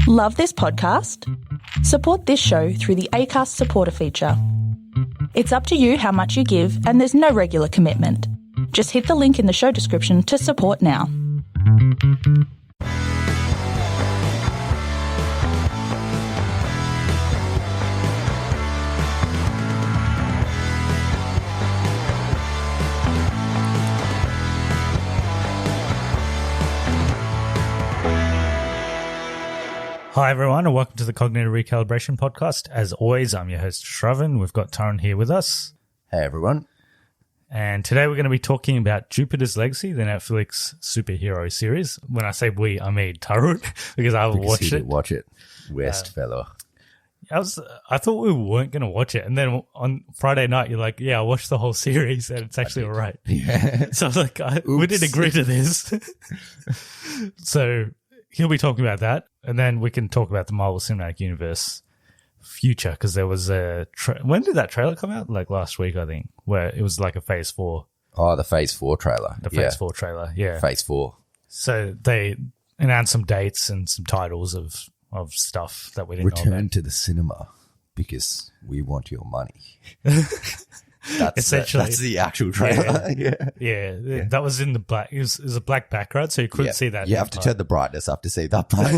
Love this podcast? Support this show through the Acast supporter feature. It's up to you how much you give, and there's no regular commitment. Just hit the link in the show description to support now. Hi, everyone, and welcome to the Cognitive Recalibration Podcast. As always, I'm your host, Shravan. We've got Tarun here with us. Hey, everyone. And today we're going to be talking about Jupiter's Legacy, the Netflix superhero series. When I say we, I mean Tarun, because I watched it. Watch it, West fellow. I thought we weren't going to watch it. And then on Friday night, you're like, yeah, I watched the whole series, and it's actually all right. Yeah. So I was like, we didn't agree to this. So he'll be talking about that. And then we can talk about the Marvel Cinematic Universe future, because there was a when did that trailer come out? Like last week, I think, where it was like a Phase 4. Oh, the Phase 4 trailer. The Phase 4 trailer, yeah. Phase 4. So they announced some dates and some titles of stuff that we didn't know Return about. to the cinema because we want your money. That's Essentially, that's the actual trailer. Yeah. That was in the black. It was a black background, so you couldn't see that. You have to turn the brightness up to see that part.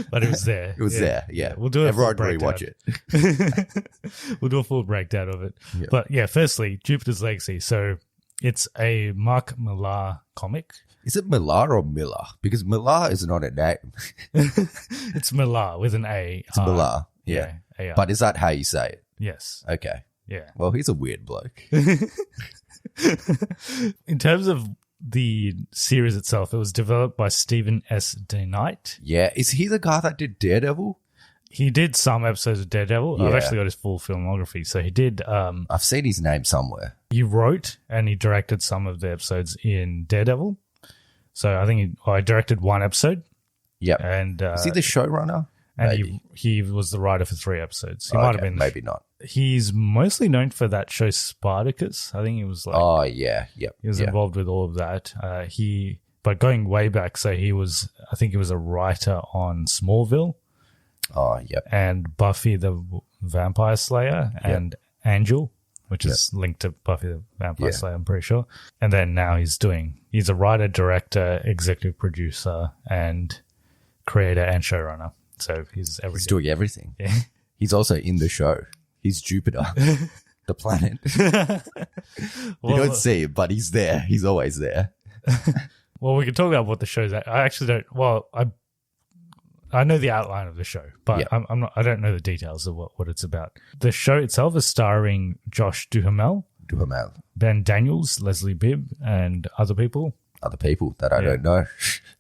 But it was there. It was there. Yeah, We'll do a everyone full rewatch breakdown. it. We'll do a full breakdown of it. Yeah. But yeah, firstly, Jupiter's Legacy. So it's a Mark Millar comic. Is it Millar or Miller? Because Millar is not a name. It's Millar with an A. It's Millar. Yeah. A-R. But is that how you say it? Yes. Okay. Yeah. Well, he's a weird bloke. In terms of the series itself, it was developed by Stephen S. DeKnight. Yeah. Is he the guy that did Daredevil? He did some episodes of Daredevil. I've Yeah. actually got his full filmography. So he did. I've seen his name somewhere. He wrote and he directed some of the episodes in Daredevil. So I think I directed one episode. Yep. And Is he the showrunner? and Maybe. he was the writer for 3 episodes. He might have been. Maybe not. He's mostly known for that show Spartacus. I think he was like. Oh, yeah. Yep. He was yeah. involved with all of that. But going way back, so I think he was a writer on Smallville Oh, yep. and Buffy the Vampire Slayer and Angel, which is linked to Buffy the Vampire Slayer, I'm pretty sure. And then now he's a writer, director, executive producer, and creator and showrunner. So he's everything. He's doing everything. Yeah. He's also in the show. He's Jupiter, the planet. You don't see him, but he's there. He's always there. Well, we can talk about what the show's at. I actually don't. Well, I know the outline of the show, but I don't know the details of what it's about. The show itself is starring Josh Duhamel, Ben Daniels, Leslie Bibb, and other people. Other people that I don't know.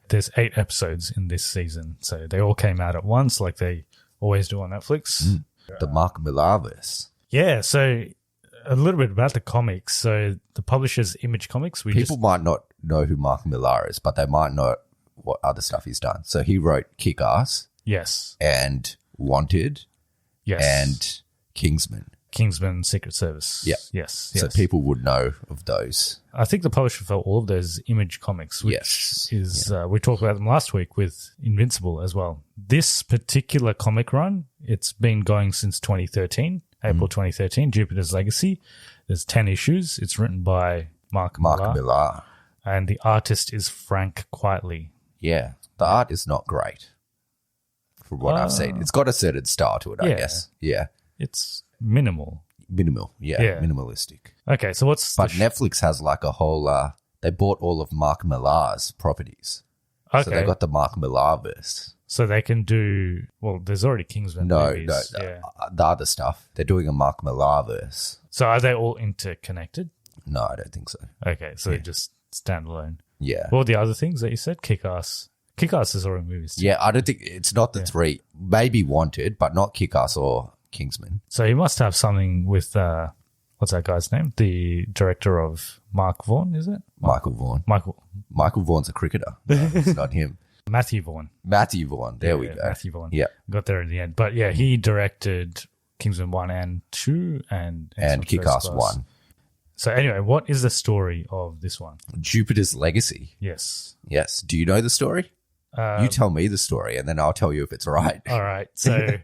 There's 8 episodes in this season, so they all came out at once, like they always do on Netflix. The Mark Millar-verse. Yeah, so a little bit about the comics. So the publisher's Image Comics. People might not know who Mark Millar is, but they might know what other stuff he's done. So he wrote Kick-Ass. Yes. And Wanted. Yes. And Kingsman Secret Service. Yeah. Yes. So people would know of those. I think the publisher for all of those Image Comics, which is, we talked about them last week with Invincible as well. This particular comic run, it's been going since 2013, April 2013, Jupiter's Legacy. There's 10 issues. It's written by Mark Millar. And the artist is Frank Quitely. Yeah. The art is not great from what I've seen. It's got a certain style to it, I guess. Yeah. It's minimal. Minimalistic. Okay, so what's But Netflix has like a whole they bought all of Mark Millar's properties. Okay. So they got the Mark Millar-verse. So they can do, well, there's already Kingsman movies. The other stuff. They're doing a Mark Millar-verse. So are they all interconnected? No, I don't think so. Okay, so they're just standalone. Yeah. What were the other things that you said? Kick-Ass. Kick-Ass is already movies too. Yeah, I don't think it's not the 3. Maybe Wanted, but not Kick-Ass or Kingsman. So he must have something with, what's that guy's name? The director of Mark Vaughan, is it? Michael Vaughan. Michael Vaughan's a cricketer. No, it's not him. Matthew Vaughan. There we go. Matthew Vaughan. Yeah. Got there in the end. But yeah, he directed Kingsman 1 and 2 and Kick-Ass 1. So anyway, what is the story of this one? Jupiter's Legacy. Yes. Yes. Do you know the story? You tell me the story, and then I'll tell you if it's right. All right. So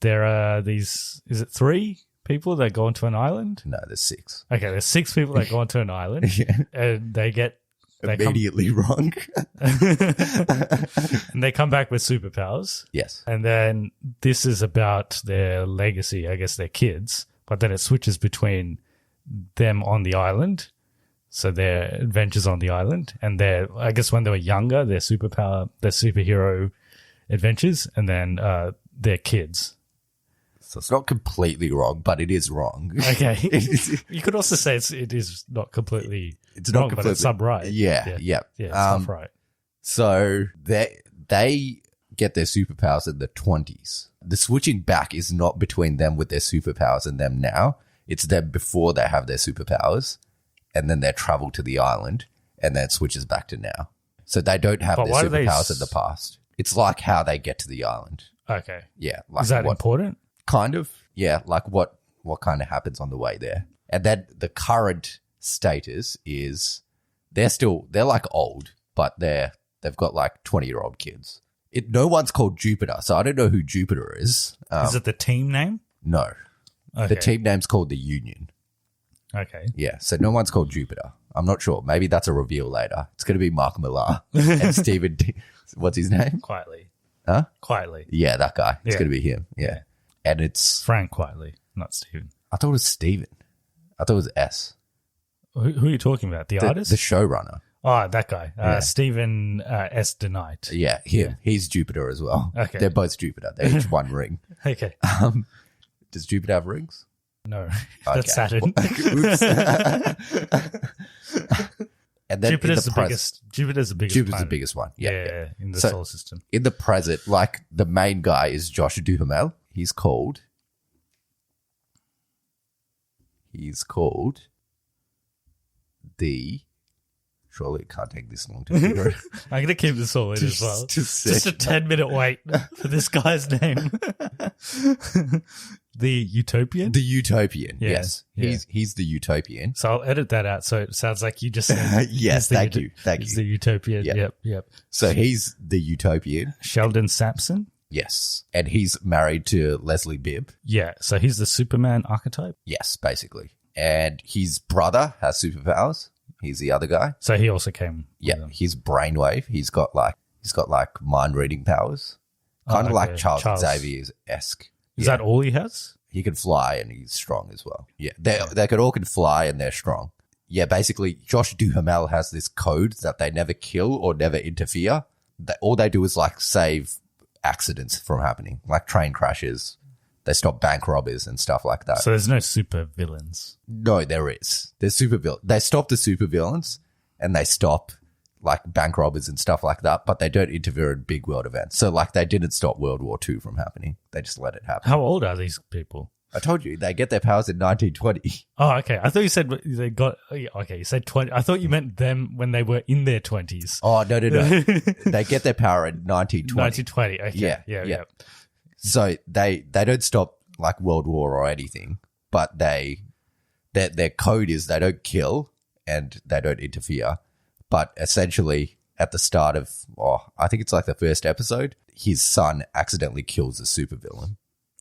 there are these, is it 3 people that go onto an island? No, there's 6. Okay, there's 6 people that go onto an island, and they Immediately wrong. and they come back with superpowers. Yes. And then this is about their legacy, I guess their kids, but then it switches between them on the island, so their adventures on the island, and I guess when they were younger, their superhero adventures, and then their kids. So it's not completely wrong, but it is wrong. Okay. You could also say it is not completely it's wrong, not completely, but it's some right. Yeah. Yeah, it's half right. So they get their superpowers in the 20s. The switching back is not between them with their superpowers and them now. It's them before they have their superpowers, and then they travel to the island, and then it switches back to now. So they don't have their superpowers in the past. It's like how they get to the island. Okay. Yeah. Like is that important? Kind of. Yeah. Like what kind of happens on the way there. And then the current status is they're like old, but they've got like 20-year-old kids. No one's called Jupiter, so I don't know who Jupiter is. Is it the team name? No. Okay. The team name's called the Union. Okay. Yeah, so no one's called Jupiter. I'm not sure. Maybe that's a reveal later. It's going to be Mark Millar and Stephen. What's his name? Quietly. Huh? Quietly. Yeah, that guy. It's Yeah. going to be him. Yeah. And it's... Frank Quietly, not Stephen. I thought it was Stephen. I thought it was S. Who are you talking about? The artist? The showrunner. Oh, that guy. Yeah. Stephen S. DeKnight. Yeah, him. Yeah. He's Jupiter as well. Okay. They're both Jupiter. They're each one ring. Okay. Does Jupiter have rings? No, that's Saturn. Oops. And then Jupiter's the biggest. Jupiter's the biggest. Jupiter's planet. the biggest one. Yeah. In the solar system. In the present, like the main guy is Josh Duhamel. He's called the. Surely it can't take this long to figure it. I'm going to keep this all in as well. Just a 10-minute wait for this guy's name. The Utopian? The Utopian, Yeah, yes. yeah. He's the Utopian. So I'll edit that out so it sounds like you just said. Yes, thank you. He's the Utopian. Yep. Yep. So he's the Utopian. Sheldon Sampson? Yes. And he's married to Leslie Bibb. Yeah. So he's the Superman archetype? Yes, basically. And his brother has superpowers. He's the other guy. So he also came. Yeah, his brainwave. He's got like mind reading powers, kind of like Charles Xavier's-esque. Is that all he has? He can fly and he's strong as well. Yeah, they all can fly and they're strong. Yeah, basically, Josh Duhamel has this code that they never kill or never interfere. All they do is like save accidents from happening, like train crashes. They stop bank robbers and stuff like that. So there's no super villains. No, there is. There's supervillains. They stop the supervillains and they stop like bank robbers and stuff like that, but they don't interfere in big world events. So like they didn't stop World War II from happening. They just let it happen. How old are these people? I told you, they get their powers in 1920. Oh, okay. I thought you said they got... Okay, you said 20. I thought you meant them when they were in their 20s. Oh, no. They get their power in 1920. 1920, okay. Yeah. So they don't stop like World War or anything, but their code is they don't kill and they don't interfere. But essentially at the start of, I think it's like the first episode, his son accidentally kills a supervillain.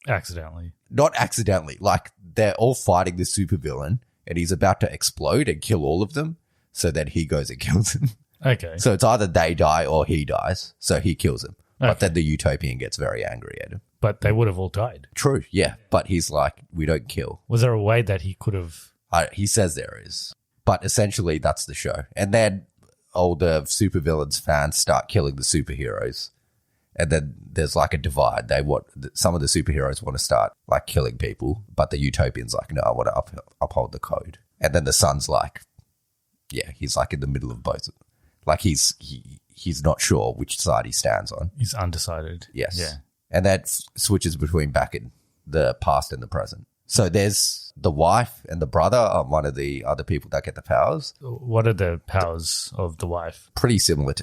Accidentally. Not accidentally. Like they're all fighting the supervillain and he's about to explode and kill all of them. So then he goes and kills him. Okay. So it's either they die or he dies. So he kills him. Okay. But then the Utopian gets very angry at him. But they would have all died. True, yeah. But he's like, we don't kill. Was there a way that he could have... He says there is. But essentially, that's the show. And then all the supervillains fans start killing the superheroes. And then there's like a divide. Some of the superheroes want to start like killing people. But the Utopian's like, no, I want to uphold the code. And then the son's like, yeah, he's like in the middle of both. Like he's not sure which side he stands on. He's undecided. Yes. Yeah. And that switches between back in the past and the present. So there's the wife and the brother are one of the other people that get the powers. What are the powers of the wife? Pretty similar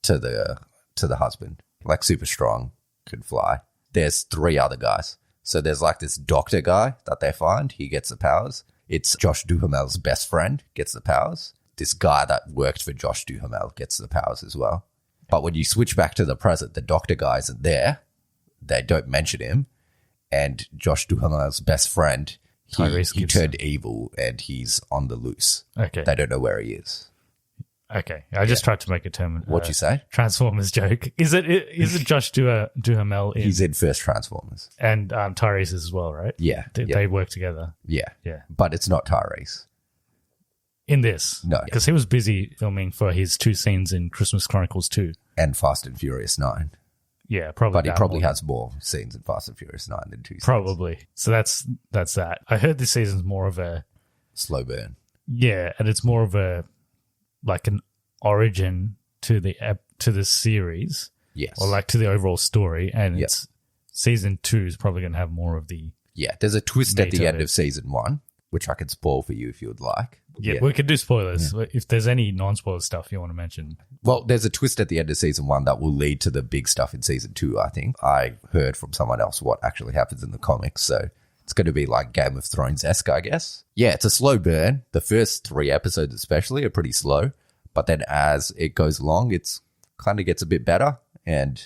to the husband. Like super strong, can fly. There's 3 other guys. So there's like this doctor guy that they find. He gets the powers. It's Josh Duhamel's best friend gets the powers. This guy that worked for Josh Duhamel gets the powers as well. But when you switch back to the present, the doctor guy isn't there. They don't mention him. And Josh Duhamel's best friend, he turned evil and he's on the loose. Okay. They don't know where he is. Okay. I just tried to make a term. What'd you say? Transformers joke. Is it Josh Duhamel in? He's in first Transformers. And Tyrese as well, right? Yeah. They work together. Yeah. Yeah. But it's not Tyrese. In this? No. Because he was busy filming for his 2 scenes in Christmas Chronicles 2. And Fast and Furious 9. Yeah, probably. But he probably has more scenes in Fast and Furious 9 than 2 scenes. Probably. So that's that. I heard this season's more of a... slow burn. Yeah, and it's more of a... like an origin to the series. Yes. Or like to the overall story. And it's season 2 is probably going to have more of the... Yeah, there's a twist at the end of season 1, which I could spoil for you if you would like. Yeah, we could do spoilers. Yeah. If there's any non-spoiler stuff you want to mention. Well, there's a twist at the end of season 1 that will lead to the big stuff in season 2, I think. I heard from someone else what actually happens in the comics, so it's going to be like Game of Thrones-esque, I guess. Yeah, it's a slow burn. The first 3 episodes especially are pretty slow, but then as it goes along, it's kind of gets a bit better, and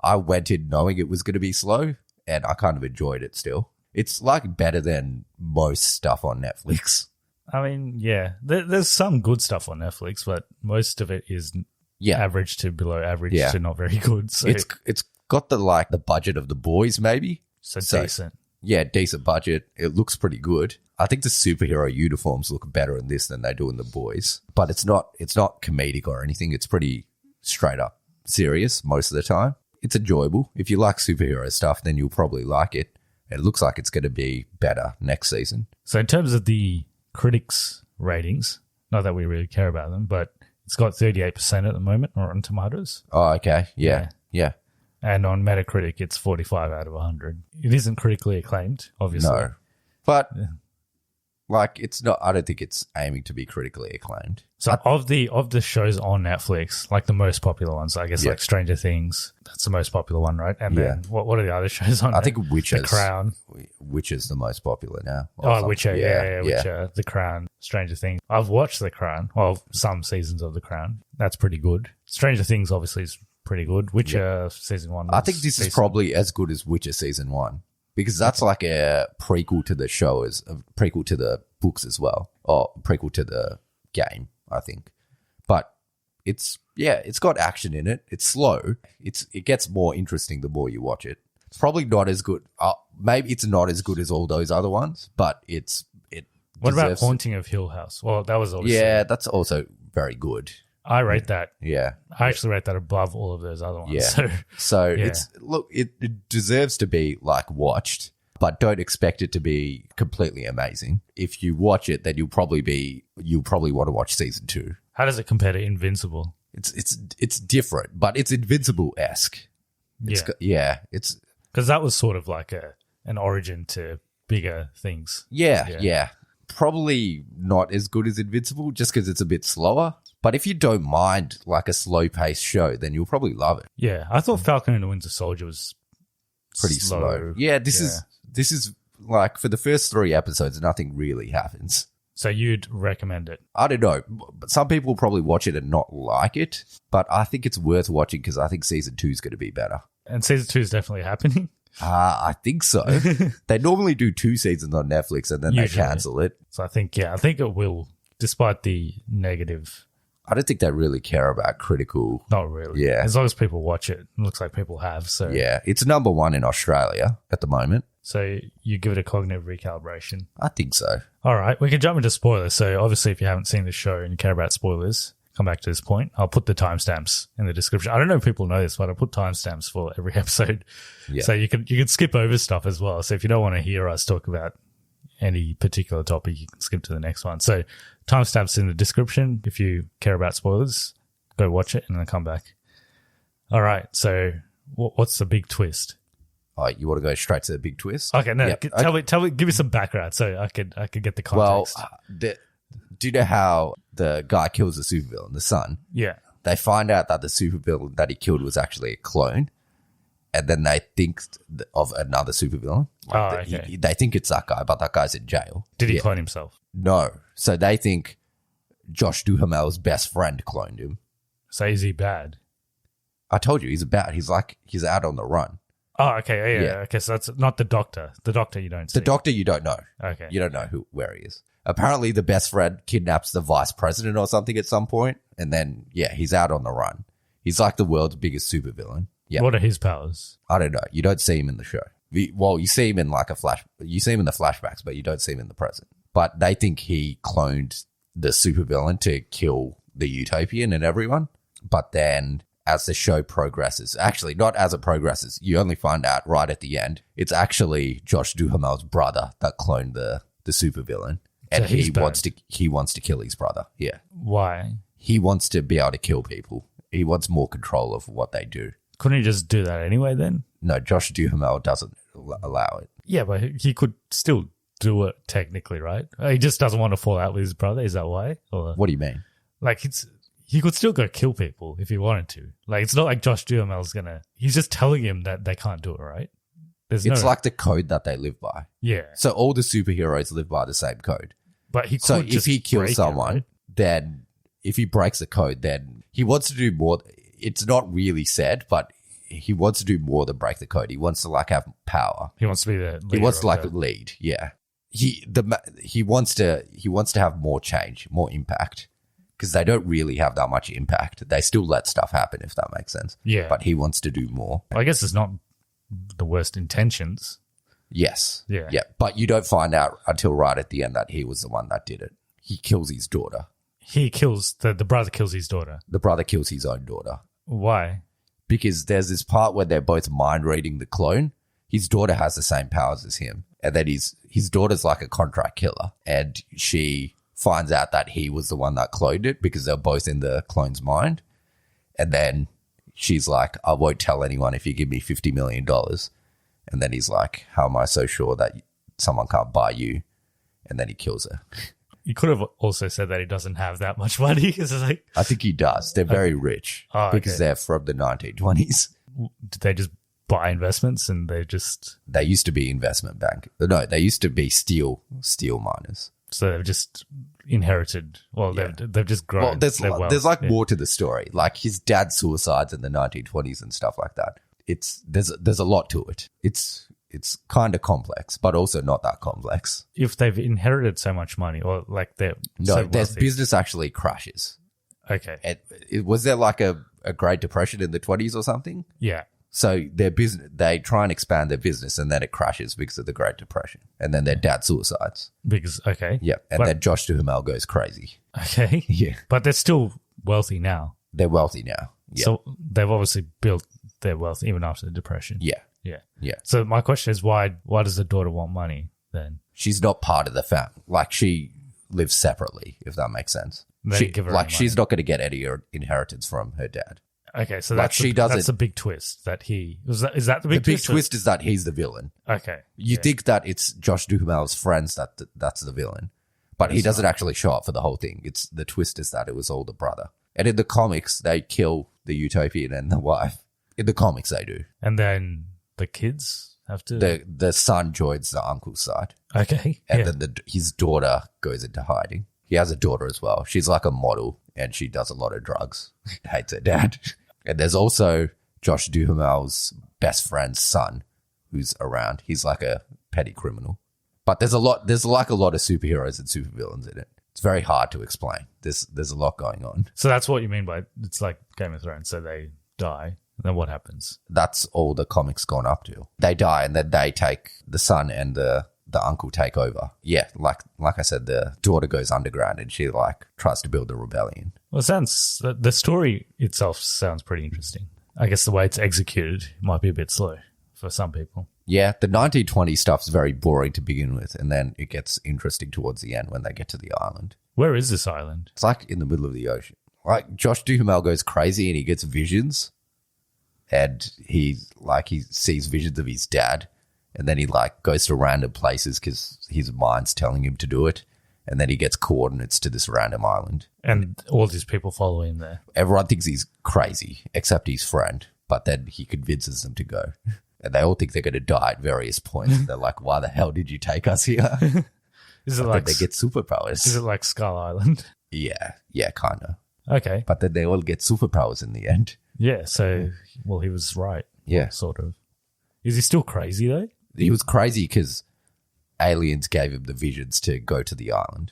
I went in knowing it was going to be slow, and I kind of enjoyed it still. It's like better than most stuff on Netflix. I mean, yeah, there's some good stuff on Netflix, but most of it is average to below average to not very good. So it's got the budget of The Boys, maybe. So decent. Yeah, decent budget. It looks pretty good. I think the superhero uniforms look better in this than they do in The Boys. But it's not comedic or anything. It's pretty straight up serious most of the time. It's enjoyable. If you like superhero stuff, then you'll probably like it. It looks like it's going to be better next season. So in terms of the critics' ratings, not that we really care about them, but it's got 38% at the moment on Rotten Tomatoes. Oh, okay. Yeah. And on Metacritic, it's 45 out of 100. It isn't critically acclaimed, obviously. No. But, it's not, I don't think it's aiming to be critically acclaimed. So of the shows on Netflix, like the most popular ones, I guess like Stranger Things, that's the most popular one, right? And then what are the other shows on I think Witcher. The Crown. Witcher's the most popular now. Witcher, Witcher, The Crown, Stranger Things. I've watched The Crown, some seasons of The Crown. That's pretty good. Stranger Things obviously is pretty good. Witcher season 1 I think this is probably as good as Witcher season 1. Because that's like a prequel to the show, a prequel to the books as well, or prequel to the game, I think. But it's got action in it. It's slow. It gets more interesting the more you watch it. It's probably not as good. Maybe it's not as good as all those other ones, but it. What about Haunting of Hill House? Well, that was obviously that's also very good. I rate that. Yeah. I actually rate that above all of those other ones. Yeah. So it deserves to be watched, but don't expect it to be completely amazing. If you watch it, then you'll probably want to watch season 2. How does it compare to Invincible? It's different, but it's Invincible-esque. It's because that was sort of like an origin to bigger things. Yeah. Probably not as good as Invincible, just because it's a bit slower. But if you don't mind a slow-paced show, then you'll probably love it. Yeah, I thought Falcon and the Winter Soldier was pretty slow. Yeah, this is for the first 3 episodes, nothing really happens. So you'd recommend it? I don't know. But some people will probably watch it and not like it. But I think it's worth watching because I think season 2 is going to be better. And season 2 is definitely happening? I think so. They normally do 2 seasons on Netflix and then they cancel it. So I think it will, despite the negative. I don't think they really care about critical. Not really. Yeah. As long as people watch it. It looks like people have. So yeah. It's number 1 in Australia at the moment. So you give it a cognitive recalibration? I think so. All right. We can jump into spoilers. So obviously if you haven't seen the show and you care about spoilers, come back to this point. I'll put the timestamps in the description. I don't know if people know this, but I put timestamps for every episode. Yeah. So you can skip over stuff as well. So if you don't want to hear us talk about any particular topic, you can skip to the next one. So timestamps in the description. If you care about spoilers, go watch it and then come back. All right. So what's the big twist? Oh, you want to go straight to the big twist? Okay. No, tell me, give me some background so I could get the context. Well, do you know how the guy kills the supervillain, the son? Yeah. They find out that the supervillain that he killed was actually a clone. And then they think of another supervillain. Okay. They think it's that guy, but that guy's in jail. Did he clone himself? No. So they think Josh Duhamel's best friend cloned him. So is he bad? I told you he's out on the run. Oh, okay. Yeah. Yeah. Okay, so that's not the doctor. The doctor you don't see. The doctor you don't know. Okay. You don't know where he is. Apparently the best friend kidnaps the vice president or something at some point, and then he's out on the run. He's like the world's biggest supervillain. Yeah. What are his powers? I don't know. You don't see him in the show. You see him in like a flash. You see him in the flashbacks, but you don't see him in the present. But they think he cloned the supervillain to kill the Utopian and everyone. But then as the show progresses, actually not as it progresses, you only find out right at the end, it's actually Josh Duhamel's brother that cloned the supervillain. And So he wants to kill his brother. Yeah. Why? He wants to be able to kill people. He wants more control of what they do. Couldn't he just do that anyway then? No, Josh Duhamel doesn't allow it. Yeah, but he could still do it technically, right? He just doesn't want to fall out with his brother. Is that why? Or What do you mean? like he could still go kill people if he wanted to. Like it's not like Josh Duhamel's gonna. He's just telling him that they can't do it, right? It's like the code that they live by. yeah. So all the superheroes live by the same code. But he could So just if he kills break it, someone, right? then if he breaks the code, then he wants to do more. It's not really said, but he wants to do more than break the code. He wants to like have power. He wants to be the leader. He wants to of like the- lead. Yeah. He wants to have more change, more impact, because they don't really have that much impact. They still let stuff happen, if that makes sense. Yeah. But he wants to do more. I guess it's not the worst intentions. Yes. Yeah. Yeah. But you don't find out until right at the end that he was the one that did it. He kills his daughter. He kills the brother kills his daughter. The brother kills his own daughter. Why? Because there's this part where they're both mind reading the clone. His daughter has the same powers as him. And then his daughter's like a contract killer. And she finds out that he was the one that cloned it because they're both in the clone's mind. And then she's like, I won't tell anyone if you give me $50 million. And then he's like, how am I so sure that someone can't buy you? And then he kills her. You could have also said that he doesn't have that much money. It's like, I think he does. They're very rich because they're from the 1920s. did they just buy investments and they just They used to be investment bank. No, they used to be steel miners. so they've just inherited? Well, they've just grown. Well, there's their wealth. there's like Yeah. more to the story. Like his dad's suicides in the 1920s and stuff like that. There's a lot to it. It's kind of complex, but also not that complex. If they've inherited so much money, or like they're No, so there's wealthy. business actually crashes. Okay, Was there like a Great Depression in the 20s or something? yeah. So they try and expand their business and then it crashes because of the Great Depression. And then their dad suicides. Because Yeah. And But- then Josh Duhamel goes crazy. okay, Yeah. but they're still wealthy now. They're wealthy now. Yeah. So they've obviously built their wealth even after the depression. yeah. Yeah. Yeah. So my question is, why does the daughter want money then? She's not part of the family. Like she lives separately, if that makes sense. They She, give her like any she's money. not going to get any inheritance from her dad. Okay, so Like, that's she doesn't- that's a big twist that is that the The big big twist? twist is that he's the villain. Okay. You yeah. think that it's Josh Duhamel's friends that's the villain, but he doesn't actually show up for the whole thing. It's the twist is that it was all the brother. And in the comics, they kill the Utopian and the wife. In the comics, they do. And then the kids have to The son joins the uncle's side, Okay. and yeah. then his daughter goes into hiding. He has a daughter as well. She's like a model, and she does a lot of drugs. Hates her dad. And there's also Josh Duhamel's best friend's son, who's around. He's like a petty criminal. But there's like a lot of superheroes and supervillains in it. It's very hard to explain. There's a lot going on. So that's what you mean by it's like Game of Thrones. So they die. And then what happens? That's all the comics gone up to. They die, and then they take the son and the uncle take over. Yeah, like I said, the daughter goes underground and she like tries to build a rebellion. Well, it sounds the story itself sounds pretty interesting. I guess the way it's executed might be a bit slow for some people. Yeah, the 1920s stuff's very boring to begin with, and then it gets interesting towards the end when they get to the island. Where is this island? It's like in the middle of the ocean. Like Josh Duhamel goes crazy and he gets visions, and he sees visions of his dad, and then he like goes to random places because his mind's telling him to do it, and then he gets coordinates to this random island. And all these people follow him there. Everyone thinks he's crazy except his friend, but then he convinces them to go. And they all think they're going to die at various points. And they're like, why the hell did you take us here? Is it But like then they get superpowers. is it like Skull Island? Yeah, kind of. Okay. But then they all get superpowers in the end. Yeah, so, well, he was right. Yeah. Sort of. Is he still crazy, though? He was crazy because aliens gave him the visions to go to the island.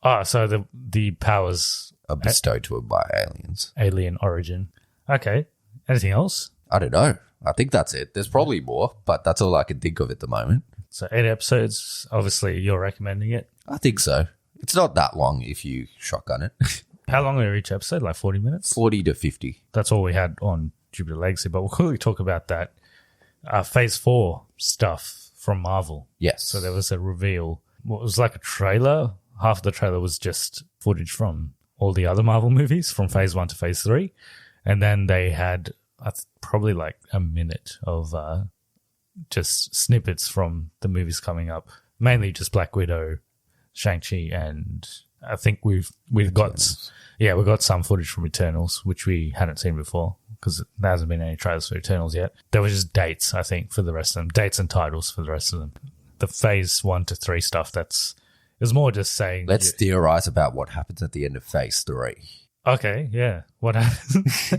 Oh, so the powers Are bestowed to him by aliens. alien origin. Okay. Anything else? I don't know. I think that's it. There's probably more, but that's all I can think of at the moment. So 8 episodes. Obviously, you're recommending it. I think so. It's not that long if you shotgun it. How long are each episode? Like 40 minutes? 40 to 50. That's all we had on Jupiter Legacy, but we'll quickly talk about that Phase 4 stuff from Marvel. Yes. So there was a reveal. What was like a trailer. Half of the trailer was just footage from all the other Marvel movies from Phase 1 to Phase 3. And then they had probably like a minute of just snippets from the movies coming up. Mainly just Black Widow, Shang-Chi, and I think we've got some footage from Eternals, which we hadn't seen before because there hasn't been any trailers for Eternals yet. There were just dates, I think, for the rest of them. Dates and titles for the rest of them. The Phase 1 to 3 stuff, it was more just saying... Let's theorize about what happens at the end of Phase 3. Okay, yeah. What happens?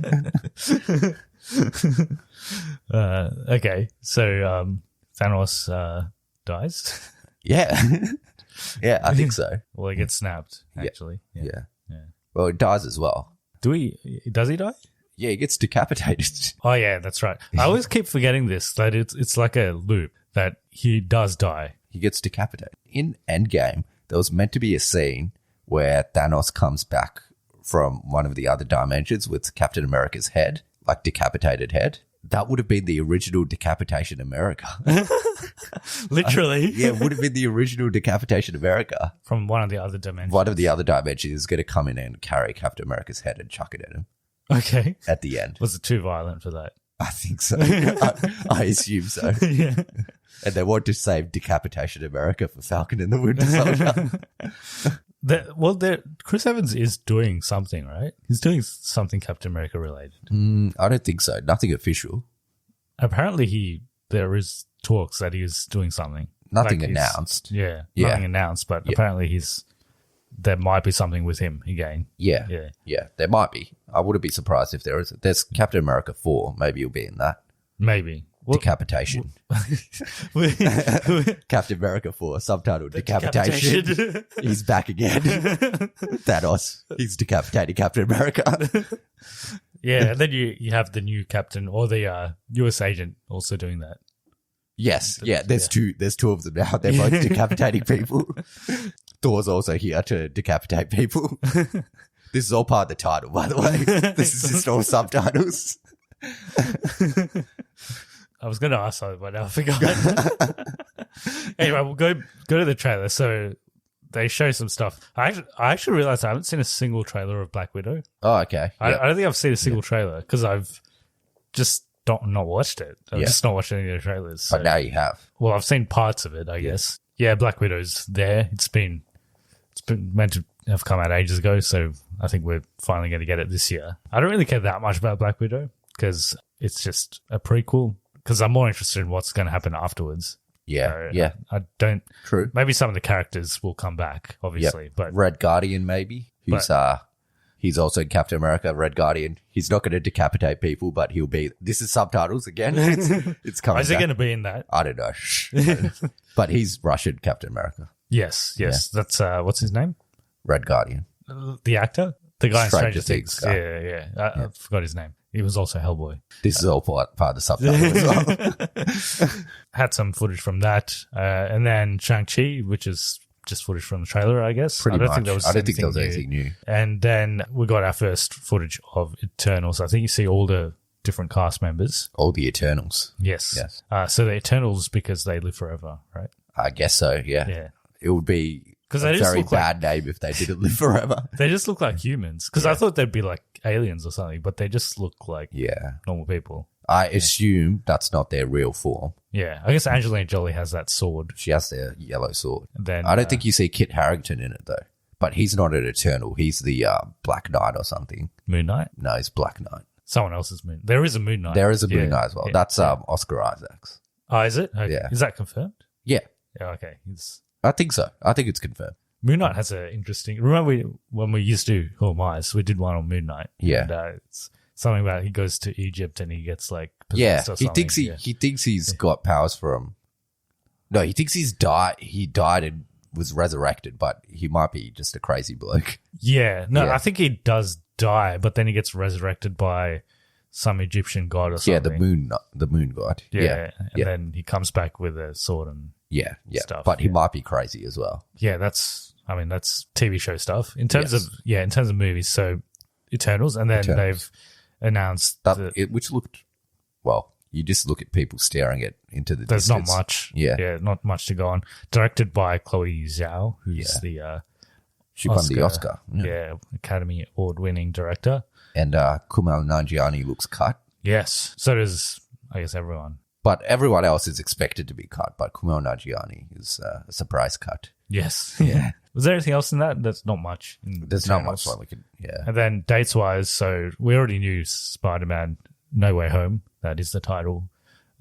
Okay, so Thanos dies? Yeah. Yeah, I think so. Well, he gets snapped, actually. Yeah. Well, it dies as well. Does he die? Yeah, he gets decapitated. Oh, yeah, that's right. I always keep forgetting this, that it's like a loop, that he does die. He gets decapitated. In Endgame, there was meant to be a scene where Thanos comes back from one of the other dimensions with Captain America's head, like decapitated head. That would have been the original Decapitation America. Literally. Yeah, it would have been the original Decapitation America. From one of the other dimensions. One of the other dimensions is going to come in and carry Captain America's head and chuck it at him. Okay. At the end. Was it too violent for that? I think so. I assume so. Yeah. And they want to save Decapitation America for Falcon and the Winter Soldier. Chris Evans is doing something, right? He's doing something Captain America related. I don't think so. Nothing official. Apparently there is talks that he is doing something. Nothing announced. Yeah. Nothing announced, but apparently there might be something with him again. Yeah. There might be. I wouldn't be surprised if there is. There's Captain America 4. Maybe he'll be in that. Maybe. Decapitation. Captain America 4, subtitled Decapitation. He's back again. Thanos. He's decapitating Captain America. Yeah, and then you have the new captain or the US agent also doing that. Yes, there's two of them now. They're both decapitating people. Thor's also here to decapitate people. This is all part of the title, by the way. This is just all subtitles. I was going to ask something, but now I forgot. Anyway, we'll go to the trailer. So they show some stuff. I actually realized I haven't seen a single trailer of Black Widow. Oh, okay. I don't think I've seen a single trailer because I've just not watched it. I've just not watched any of the trailers. So. But now you have. Well, I've seen parts of it, I guess. Yeah, Black Widow's there. It's been meant to have come out ages ago, so I think we're finally going to get it this year. I don't really care that much about Black Widow because it's just a prequel. Because I'm more interested in what's going to happen afterwards. Yeah, so I don't. True. Maybe some of the characters will come back, obviously. But Red Guardian, maybe. He's also in Captain America. Red Guardian. He's not going to decapitate people, but he'll be. This is subtitles again. It's coming. Is he going to be in that? I don't know. But he's Russian Captain America. Yes. Yeah. That's what's his name? Red Guardian. The actor, the guy in Stranger Things. Guy. Yeah. I forgot his name. He was also Hellboy. This is all part of the subtitle as well. Had some footage from that. And then Shang-Chi, which is just footage from the trailer, I guess. Pretty much. I don't think there was anything new. And then we got our first footage of Eternals. I think you see all the different cast members. All the Eternals. Yes. So the Eternals because they live forever, right? I guess so, yeah. It would be a very bad name if they didn't live forever. They just look like humans. Because I thought they'd be like aliens or something, but they just look like normal people. I assume that's not their real form. Yeah. I guess Angelina Jolie has that sword. She has the yellow sword. Then I don't think you see Kit Harington in it, though. But he's not an Eternal. He's the Black Knight or something. Moon Knight? No, he's Black Knight. Someone else's Moon. There is a Moon Knight. There is a Moon Knight as well. Yeah. That's Oscar Isaacs. Oh, is it? Okay. Yeah. Is that confirmed? Yeah. Yeah, okay. I think so. I think it's confirmed. Moon Knight has an interesting... Remember when we used to Who Am I? So we did one on Moon Knight. Yeah. And, it's something about he goes to Egypt and he gets like Yeah, possessed or he something. thinks he's got powers from. No, he thinks he died and was resurrected, but he might be just a crazy bloke. Yeah, no, Yeah. I think he does die, but then he gets resurrected by some Egyptian god or something. Yeah, the moon god. Yeah, and then he comes back with a sword and Yeah, stuff, but he yeah. might be crazy as well. yeah, that's TV show stuff. In terms of movies, so Eternals, and then Eternals. they've announced Which looked, well, you just look at people staring into the there's distance. not much. Yeah. Not much to go on. Directed by Chloe Zhao, who's the She won the Oscar. Academy Award-winning director. And Kumail Nanjiani looks cut. Yes, so does I guess everyone. But everyone else is expected to be cut, but Kumail Nanjiani is a surprise cut. Yes. Yeah. Was there anything else in that? There's not much. There's not much one we could, And then dates-wise, so we already knew Spider-Man No Way Home, that is the title,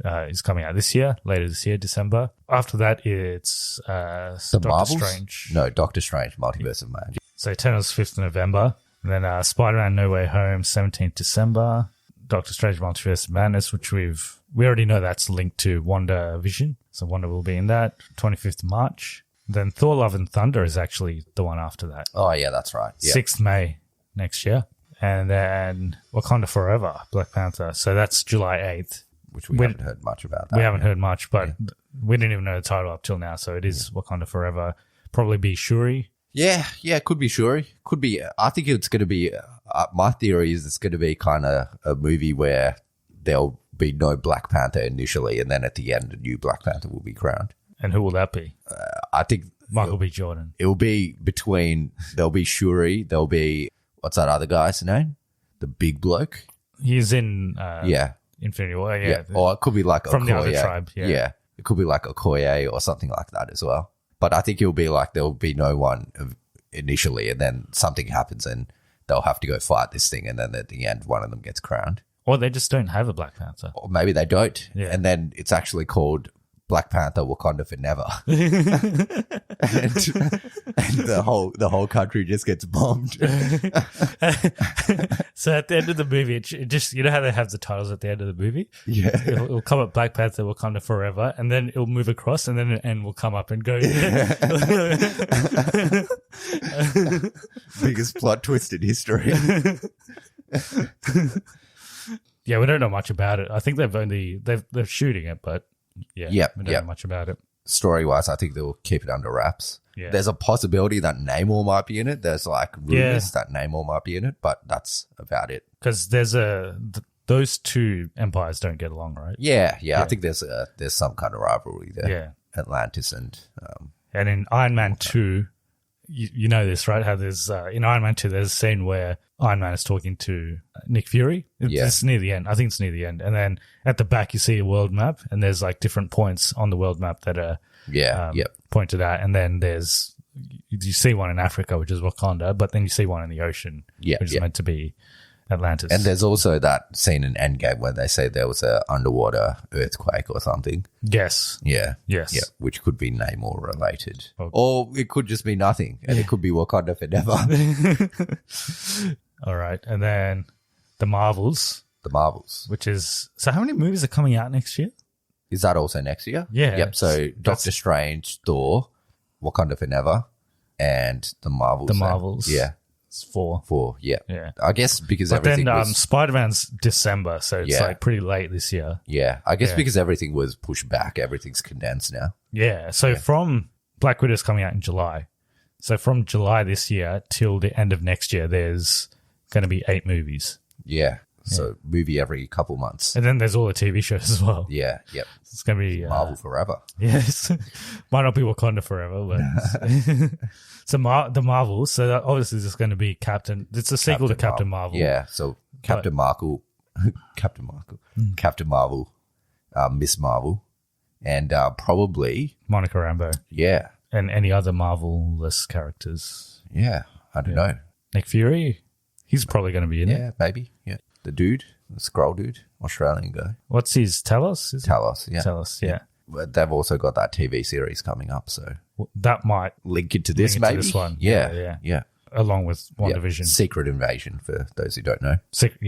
is coming out later this year, December. After that, it's The Doctor Marvels? Strange. No, Doctor Strange, Multiverse of Magic. So Eternals 5th November. And then Spider-Man No Way Home, 17th December. Doctor Strange Multiverse of Madness, which we already know that's linked to WandaVision. So Wanda will be in that, 25th March. Then Thor Love and Thunder is actually the one after that. Oh, yeah, that's right. Yeah. 6th May next year. And then Wakanda Forever, Black Panther. So that's July 8th. Which we haven't heard much about that. We haven't heard much, but we didn't even know the title up till now. So it is Wakanda Forever. Probably be Shuri. Yeah, could be Shuri. Could be. I think it's going to be, my theory is it's going to be kind of a movie where there'll be no Black Panther initially, and then at the end, a new Black Panther will be crowned. And who will that be? I think Michael B. Jordan. It will be there'll be Shuri, there'll be, what's that other guy's name? The big bloke? He's in Yeah. Infinity War. Yeah. Or it could be like from the Okoye. other tribe. Yeah. It could be like Okoye or something like that as well. But I think it'll be like there'll be no one initially, and then something happens and they'll have to go fight this thing, and then at the end, one of them gets crowned. Or they just don't have a Black Panther. Or maybe they don't. Yeah. And then it's actually called Black Panther Wakanda for Never. and the whole country just gets bombed. So at the end of the movie, it just, you know how they have the titles at the end of the movie? Yeah. It'll come up Black Panther Wakanda Forever, and then it'll move across, and then an end will come up and go. Biggest plot twist in history. Yeah, we don't know much about it. I think they're shooting it, but we don't know much about it. Story-wise, I think they'll keep it under wraps. Yeah. There's a possibility that Namor might be in it. There's like rumors that Namor might be in it, but that's about it. Because there's those two empires don't get along, right? Yeah. I think there's some kind of rivalry there. Yeah. Atlantis and in Iron Man 2, you know this, right? How there's in Iron Man 2, there's a scene where Iron Man is talking to Nick Fury. It's near the end. I think it's near the end. And then at the back, you see a world map, and there's like different points on the world map that are pointed out. And then you see one in Africa, which is Wakanda, but then you see one in the ocean, which is meant to be Atlantis. And there's also that scene in Endgame where they say there was a underwater earthquake or something. Yes. Yeah. Yes. Yeah, which could be Namor related. Okay. Or it could just be nothing, and it could be Wakanda for never. All right. And then the Marvels. The Marvels. Which is... So how many movies are coming out next year? Is that also next year? Yeah. Yep. So Doctor Strange, Thor, Wakanda for Never, and the Marvels. The Marvels. Yeah. It's 4. 4, yeah. Yeah. I guess because but everything then was... Spider-Man's December, so it's like pretty late this year. Yeah. I guess because everything was pushed back, everything's condensed now. Yeah. So from Black Widow's coming out in July. So from July this year till the end of next year, there's going to be 8 movies. Yeah. So movie every couple months. And then there's all the TV shows as well. Yeah. Yep. It's going to be... Marvel forever. Yes. Might not be Wakanda forever, but... So the Marvels, so that obviously there's going to be Captain... It's a sequel to Captain Marvel. Yeah. So Captain Marvel, Miss Marvel, and probably... Monica Rambeau. Yeah. And any other Marvel-less characters. Yeah. I don't know. Nick Fury, he's probably going to be in it. Yeah, maybe. Yeah. The dude, the Skrull dude, Australian guy. What's his Talos? Talos, yeah. Talos, yeah. But they've also got that TV series coming up, so Well, that might link into this, maybe. This one. Yeah. along with Yeah. WandaVision. Secret Invasion, for those who don't know. Secret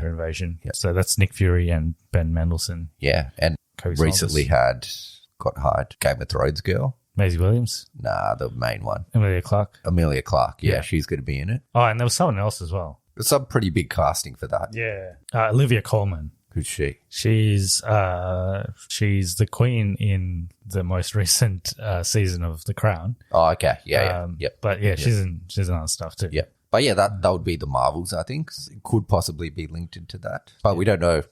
Invasion. Yeah. So that's Nick Fury and Ben Mendelsohn. Yeah, and Kobe recently got hired Game of Thrones girl. Maisie Williams. Nah, the main one. Emilia Clarke. Amelia Clark. Yeah, Yeah. she's going to be in it. Oh, and there was someone else as well. There's some pretty big casting for that. Yeah. Olivia Colman. Who's she? She's the queen in the most recent season of The Crown. Oh, okay. Yeah. Yep. But yeah, she's in other stuff too. Yep. But yeah, that would be the Marvels, I think. It could possibly be linked into that. But we don't know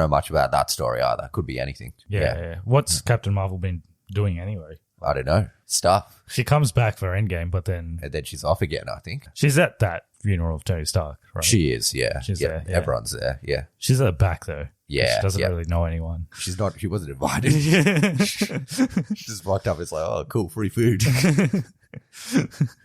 much about that story either. Could be anything. Yeah. What's Captain Marvel been doing anyway? I don't know. Stuff. She comes back for Endgame, but then And then she's off again, I think. she's at that funeral of Tony Stark, right? She is, yeah. She's yeah. there, yeah. Everyone's there, yeah. She's at the back though. Yeah, She doesn't yeah. really know anyone. She wasn't invited. She just walked up and it's like, oh, cool, free food.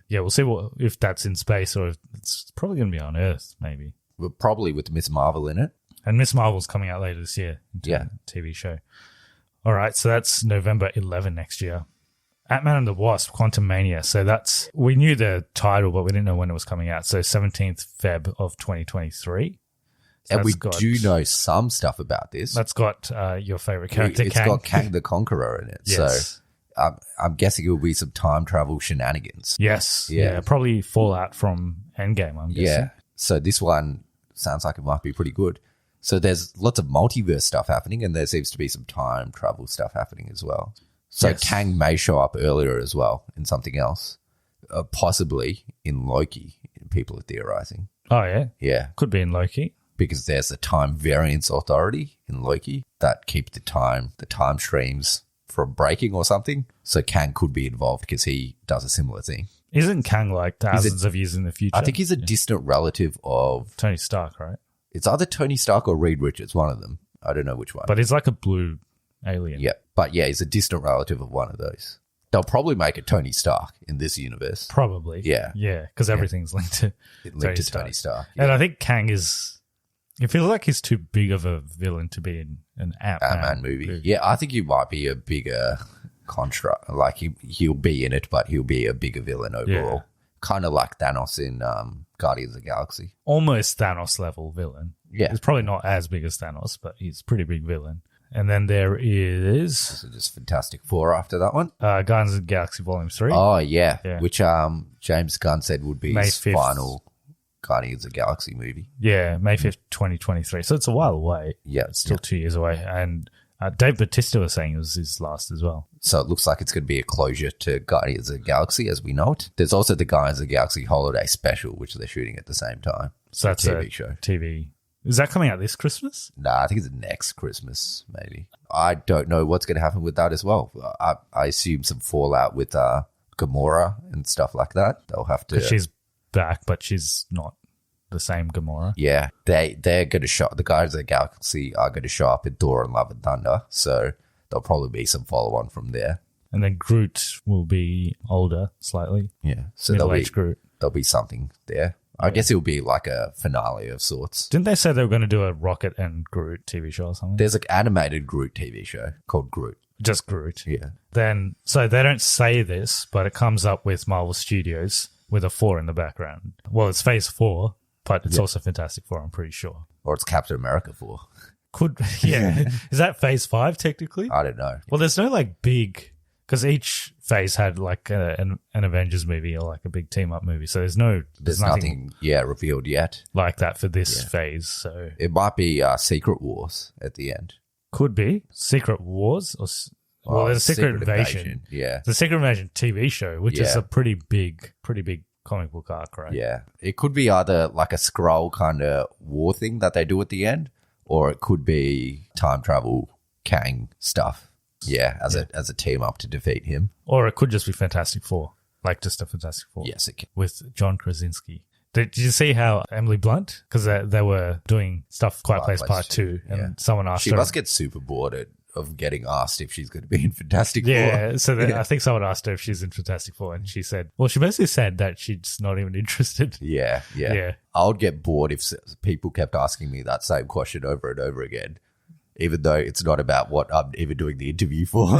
Yeah, we'll see if that's in space or if it's probably going to be on Earth, maybe. But probably with Miss Marvel in it. And Miss Marvel's coming out later this year. Yeah. TV show. All right, so that's November 11 next year. Ant-Man and the Wasp, Quantumania. So we knew the title, but we didn't know when it was coming out. So 17th Feb of 2023. So And we that's do know some stuff about this. That's got your favorite character, It's Kang. got Kang the Conqueror in it. Yes. So I'm guessing it will be some time travel shenanigans. Yes. Yeah. Yeah. Probably fallout from Endgame, I'm guessing. Yeah. So this one sounds like it might be pretty good. So there's lots of multiverse stuff happening, and there seems to be some time travel stuff happening as well. So Yes. Kang may show up earlier as well in something else, possibly in Loki. People are theorizing. Oh, yeah. Yeah, Could be in Loki. because there's a time variance authority in Loki that keep the time streams from breaking or something. So Kang could be involved because he does a similar thing. Isn't Kang like thousands of years in the future? I think he's a distant relative of. Tony Stark, right? It's either Tony Stark or Reed Richards, one of them. I don't know which one. But he's like a blue alien. Yeah, but yeah, he's a distant relative of one of those. They'll probably make it Tony Stark in this universe. Probably. Yeah. Yeah, because everything's linked to Linked to Tony Stark. And I think Kang it feels like he's too big of a villain to be in an Ant-Man movie. Yeah, I think he might be a bigger construct. Like he'll be in it, but he'll be a bigger villain overall. Yeah. Kind of like Thanos in Guardians of the Galaxy. Almost Thanos level villain. Yeah. He's probably not as big as Thanos, but he's a pretty big villain. And then there is So just Fantastic Four after that one. Guardians of the Galaxy Volume 3. Oh, yeah. Yeah. Which James Gunn said would be May his 5th. final Guardians of the Galaxy movie. Yeah, May 5th, 2023. So it's a while away. Yeah. It's still 2 years away. And Dave Bautista was saying it was his last as well. So it looks like it's going to be a closure to Guardians of the Galaxy as we know it. There's also the Guardians of the Galaxy Holiday Special, which they're shooting at the same time. So that's TV a show. TV. Is that coming out this Christmas? Nah, I think it's next Christmas, maybe. I don't know what's going to happen with that as well. I assume some fallout with Gamora and stuff like that. They'll have to. Because she's back, but she's not the same Gamora. Yeah, they're going to show. The Guardians of the Galaxy are going to show up in Thor and Love and Thunder, so there'll probably be some follow on from there. And then Groot will be older slightly. Yeah, so there'll Middle-aged Groot. be something there. I guess it'll be like a finale of sorts. Didn't they say they were going to do a Rocket and Groot TV show or something? There's an animated Groot TV show called Groot. Just Groot. Yeah. Then, so they don't say this, but it comes up with Marvel Studios with a 4 in the background. Well, it's Phase 4, but it's also Fantastic Four, I'm pretty sure. Or it's Captain America 4. Could, yeah. Is that Phase 5 technically? I don't know. Well, there's no like big, because each phase had like an Avengers movie or like a big team up movie. So there's nothing revealed yet. like that for this phase. So It might be Secret Wars at the end. could be Secret Wars or there's a Secret Invasion. Yeah. The Secret Invasion TV show, which is Yeah. a pretty big comic book arc, right? Yeah. It could be either like a Skrull kind of war thing that they do at the end, or it could be time travel Kang stuff. Yeah, as a team up to defeat him. Or it could just be Fantastic Four, like just a Fantastic Four. Yes, it can. With John Krasinski. Did you see how Emily Blunt, because they were doing stuff Quiet Place Part 2, and someone asked She her. must get super bored of getting asked if she's going to be in Fantastic Four. Yeah, so I think someone asked her if she's in Fantastic Four, and she said, well, she basically said that she's not even interested. Yeah. I would get bored if people kept asking me that same question over and over again, even though it's not about what I'm even doing the interview for.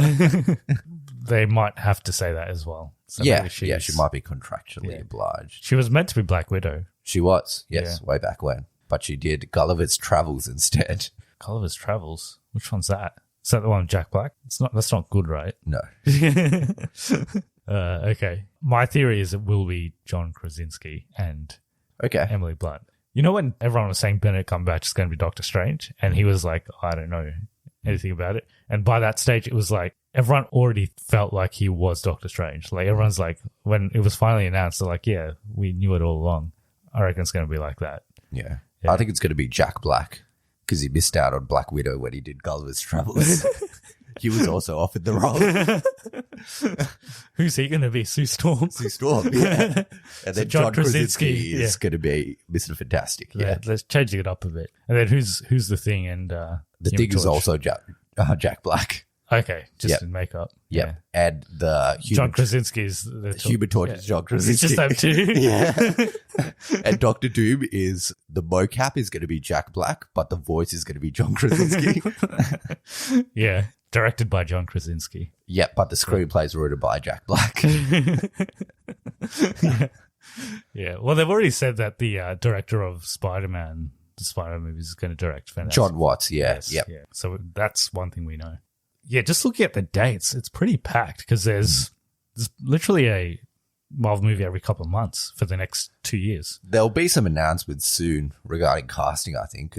They might have to say that as well. So Yeah, maybe she might be contractually obliged. She was meant to be Black Widow. She was, yes, way back when. But she did Gulliver's Travels instead. Gulliver's Travels? Which one's that? Is that the one with Jack Black? That's not good, right? No. Okay. My theory is it will be John Krasinski and Emily Blunt. You know when everyone was saying Benedict Cumberbatch is going to be Doctor Strange? And he was like, I don't know anything about it. And by that stage, it was like everyone already felt like he was Doctor Strange. Like everyone's like, when it was finally announced, they're like, yeah, we knew it all along. I reckon it's going to be like that. Yeah. I think it's going to be Jack Black because he missed out on Black Widow when he did Gulliver's Travels. He was also offered the role. Who's he going to be? Sue Storm? Sue Storm, yeah. And then John John Krasinski is going to be Mr. Fantastic. Yeah. Let's change it up a bit. And then who's the Thing and the Thing is also Jack Black. Okay, just in makeup. Yeah. And the John Krasinski is the Human Torch is John Krasinski. It's just them two. Yeah. And Doctor Doom is the mocap is going to be Jack Black, but the voice is going to be John Krasinski. Yeah. Directed by John Krasinski. Yeah, but the screenplay is written by Jack Black. Yeah. Well, they've already said that the director of Spider-Man, the Spider-Man movies, is going to direct Fantastic. John Watts, yes. Yeah. So that's one thing we know. Yeah, just looking at the dates, it's pretty packed because there's literally a Marvel movie every couple of months for the next 2 years. There'll be some announcements soon regarding casting, I think,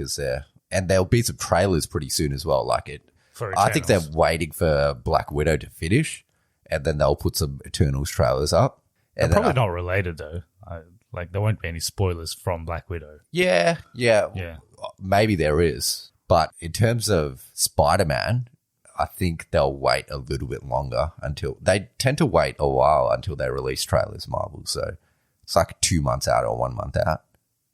and there'll be some trailers pretty soon as well. I think they're waiting for Black Widow to finish, and then they'll put some Eternals trailers up. And they're probably not related though. There won't be any spoilers from Black Widow. Yeah. Maybe there is, but in terms of Spider-Man, I think they'll wait a little bit longer until they tend to wait a while until they release trailers, Marvel. So it's like 2 months out or 1 month out.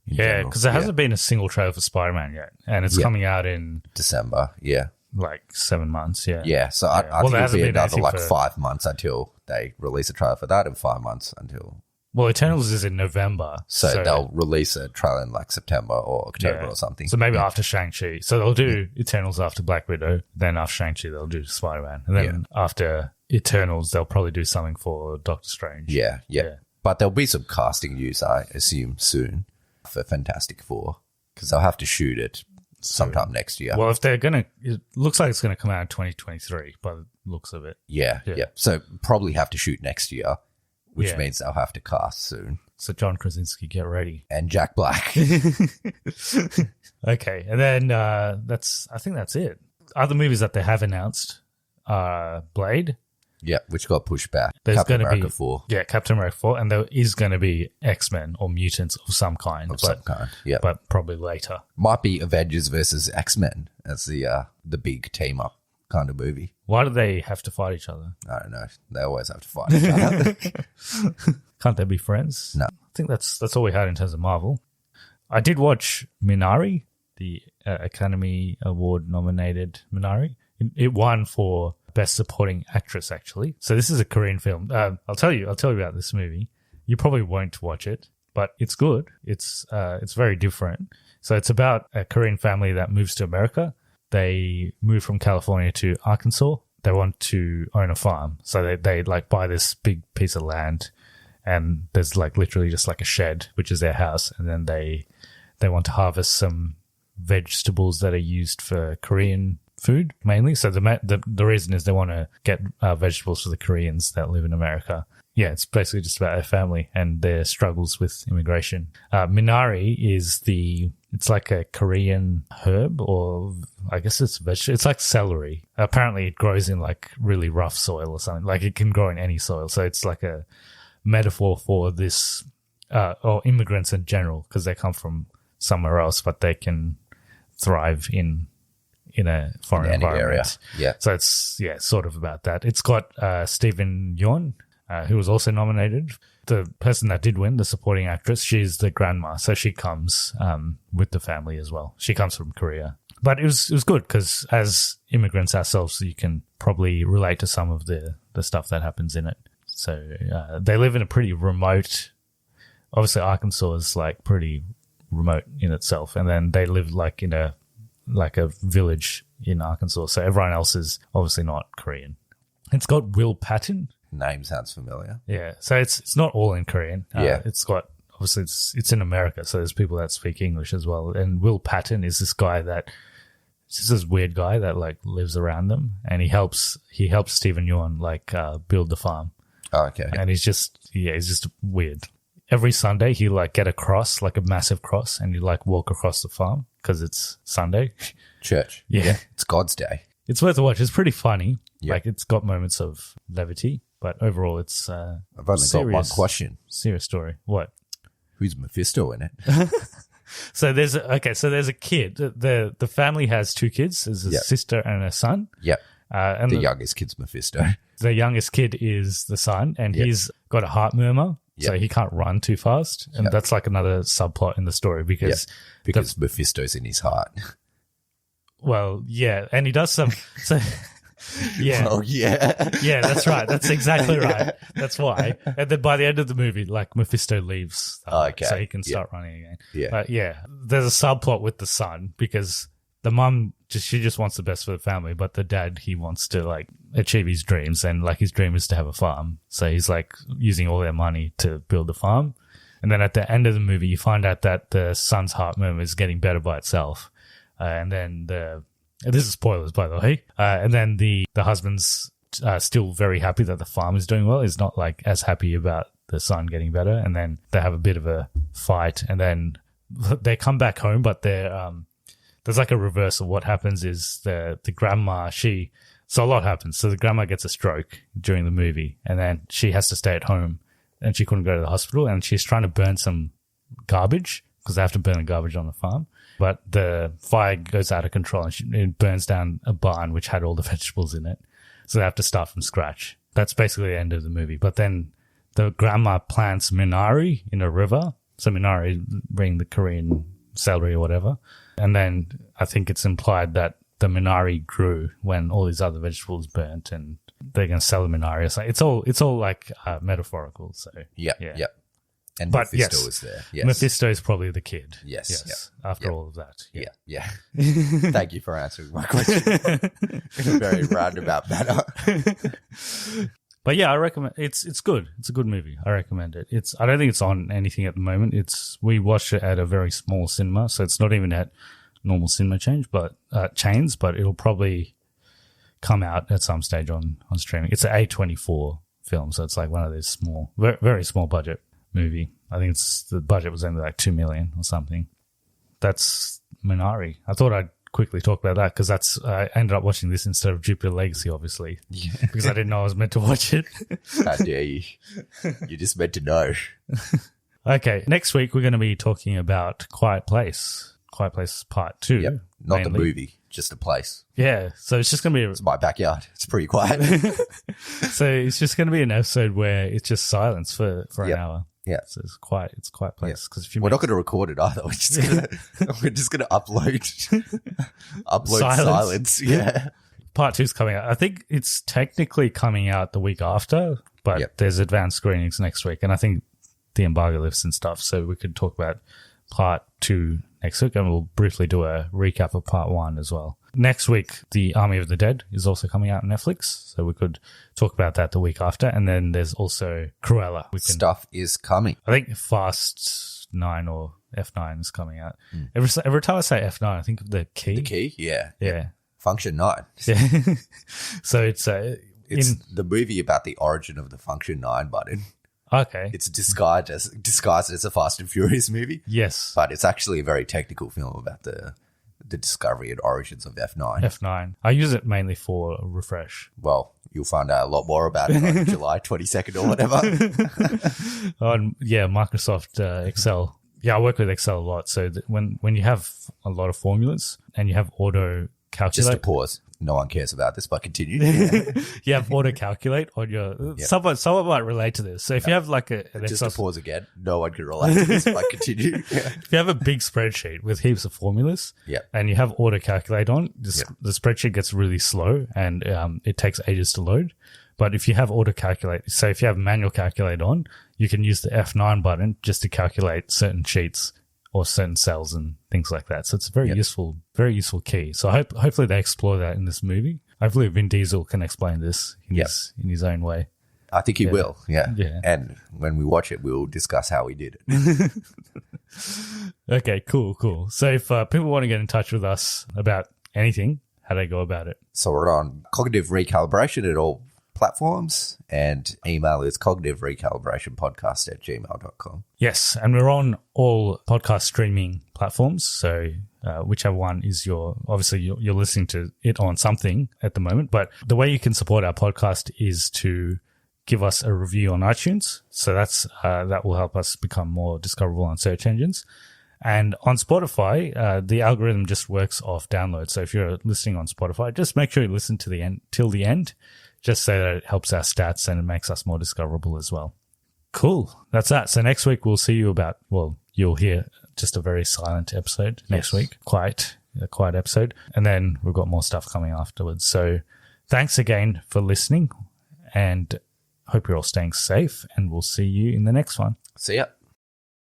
Yeah, because there hasn't been a single trailer for Spider-Man yet, and it's coming out in December. Yeah, like 7 months. Yeah, yeah. So I think it'll be another 5 months until they release a trailer for that, and 5 months until. Well, Eternals is in November. So they'll release a trailer in like September or October or something. So maybe after Shang-Chi. So they'll do Eternals after Black Widow. Then after Shang-Chi, they'll do Spider-Man. And then after Eternals, they'll probably do something for Doctor Strange. Yeah. But there'll be some casting news, I assume, soon for Fantastic Four because they'll have to shoot it sometime next year. Well, if they're going to, it looks like it's going to come out in 2023 by the looks of it. Yeah. So probably have to shoot next year. Which means they'll have to cast soon. So John Krasinski, get ready. And Jack Black. Okay. And then I think that's it. Other movies that they have announced are Blade. Yeah, which got pushed back. There's Captain going to America be 4. Yeah, Captain America 4. And there is going to be X-Men or mutants of some kind. Yeah. But probably later. Might be Avengers versus X-Men as the big team up kind of movie. Why do they have to fight each other? I don't know. They always have to fight each other. Can't they be friends? No. I think that's all we had in terms of Marvel. I did watch Minari, the Academy Award nominated Minari. It won for Best Supporting Actress, actually. So this is a Korean film. I'll tell you about this movie. You probably won't watch it, but it's good. It's very different. So it's about a Korean family that moves to America. They moved from California to Arkansas. They want to own a farm. So they buy this big piece of land and there's literally just a shed, which is their house. And then they want to harvest some vegetables that are used for Korean food mainly. So the reason is they want to get vegetables for the Koreans that live in America. Yeah, it's basically just about their family and their struggles with immigration. Minari is it's like a Korean herb, or I guess it's vegetable. It's like celery. Apparently it grows in really rough soil or something. It can grow in any soil. So it's like a metaphor for this, or immigrants in general, because they come from somewhere else, but they can thrive in a foreign environment. Area. Yeah. So it's, sort of about that. It's got Stephen Yeun, who was also nominated. The person that did win, the supporting actress, she's the grandma. So she comes with the family as well. She comes from Korea. But it was good because as immigrants ourselves, you can probably relate to some of the stuff that happens in it. So they live in a pretty remote, obviously Arkansas is pretty remote in itself. And then they live in a village in Arkansas. So everyone else is obviously not Korean. It's got Will Patton, Name sounds familiar. Yeah, so it's not all in Korean. Yeah. It's got, obviously it's in America, so there's people that speak English as well. And Will Patton is this guy that, it's just this weird guy that like lives around them, and he helps Stephen Yeun like build the farm. Oh, okay. And he's just weird. Every Sunday he like get a cross, like a massive cross, and you like walk across the farm because it's Sunday. Church. Yeah. It's God's day. It's worth a watch. It's pretty funny. Yeah. Like it's got moments of levity, but overall it's I've only got one question. Serious story. What? Who's Mephisto in it? So there's a kid. The family has two kids. There's a sister and a son. Yep. And the youngest kid's Mephisto. The youngest kid is the son, and he's got a heart murmur, so he can't run too fast. And that's like another subplot in the story because Mephisto's in his heart. Well, yeah, and he does some. So, yeah. Oh, yeah. Yeah, that's right. That's exactly right. That's why. And then by the end of the movie, like Mephisto leaves, so he can start running again. Yeah. But yeah, there's a subplot with the son because the mum she just wants the best for the family, but the dad, he wants to like achieve his dreams, and like his dream is to have a farm. So he's like using all their money to build the farm. And then at the end of the movie, you find out that the son's heart murmur is getting better by itself. And then this is spoilers, by the way. And then the husband's still very happy that the farm is doing well. He's not like as happy about the son getting better. And then they have a bit of a fight, and then they come back home, but there's like a reversal. What happens is the grandma, so a lot happens. So the grandma gets a stroke during the movie, and then she has to stay at home, and she couldn't go to the hospital, and she's trying to burn some garbage because they have to burn the garbage on the farm. But the fire goes out of control, and it burns down a barn which had all the vegetables in it. So they have to start from scratch. That's basically the end of the movie. But then the grandma plants Minari in a river. So Minari being the Korean celery or whatever. And then I think it's implied that the Minari grew when all these other vegetables burnt, and they're going to sell the Minari. So it's all like metaphorical. So yeah. And but Mephisto is there. Yes. Mephisto is probably the kid. Yes. After all of that. Yeah. Thank you for answering my question in a very roundabout manner. But yeah, I recommend it's good. It's a good movie. I recommend it. I don't think it's on anything at the moment. We watched it at a very small cinema, so it's not even at normal cinema chains, but it'll probably come out at some stage on streaming. It's an A24 film, so it's like one of those small, very, very small budget movie. I think the budget was only like $2 million or something. That's Minari. I thought I'd quickly talk about that because I ended up watching this instead of Jupiter Legacy, obviously, because I didn't know I was meant to watch it. How dare you? You're just meant to know. Okay, next week we're going to be talking about Quiet Place Part 2. Yep, not mainly. the movie, just the place. Yeah, so it's just going to be It's my backyard. It's pretty quiet. So it's just going to be an episode where it's just silence for an hour. Yeah, so it's quiet place. Because we're not going to record it either. We're just going to upload silence. Yeah. Part 2 is coming out. I think it's technically coming out the week after, but there's advanced screenings next week, and I think the embargo lifts and stuff. So we could talk about Part 2 next week, and we'll briefly do a recap of Part 1 as well. Next week, The Army of the Dead is also coming out on Netflix, so we could talk about that the week after. And then there's also Cruella. Stuff is coming. I think Fast 9 or F9 is coming out. Every time I say F9, I think of the Key. The Key? Yeah. Yeah. Function 9. Yeah. So it's the movie about the origin of the Function 9 button. Okay. It's disguised as a Fast and Furious movie. Yes. But it's actually a very technical film about the discovery and origins of F9. F9. I use it mainly for a refresh. Well, you'll find out a lot more about it on July 22nd or whatever. Microsoft Excel. Yeah, I work with Excel a lot. So when you have a lot of formulas and you have auto calculate. Just to pause. No one cares about this, but continue. You have auto calculate on your. Someone might relate to this. So if you have like an just Excel, to pause again, no one can relate to this, but continue. If you have a big spreadsheet with heaps of formulas, and you have auto calculate on, the spreadsheet gets really slow and it takes ages to load. But if you have auto calculate, so if you have manual calculate on, you can use the F9 button just to calculate certain sheets or certain cells and things like that. So it's a very useful key. So hopefully they explore that in this movie. Hopefully Vin Diesel can explain this in his own way. I think he will, yeah. Yeah. And when we watch it, we'll discuss how we did it. Okay, cool. So if people want to get in touch with us about anything, how do they go about it? So we're on Cognitive Recalibration at all platforms, and email is cognitiverecalibrationpodcast@gmail.com. Yes, and we're on all podcast streaming platforms. So whichever one is obviously you're listening to it on something at the moment. But the way you can support our podcast is to give us a review on iTunes. So that will help us become more discoverable on search engines. And on Spotify, the algorithm just works off download. So if you're listening on Spotify, just make sure you listen to till the end, just so that it helps our stats and it makes us more discoverable as well. Cool. That's that. So next week we'll see you you'll hear just a very silent episode next week. A quiet episode. And then we've got more stuff coming afterwards. So thanks again for listening, and hope you're all staying safe, and we'll see you in the next one. See ya.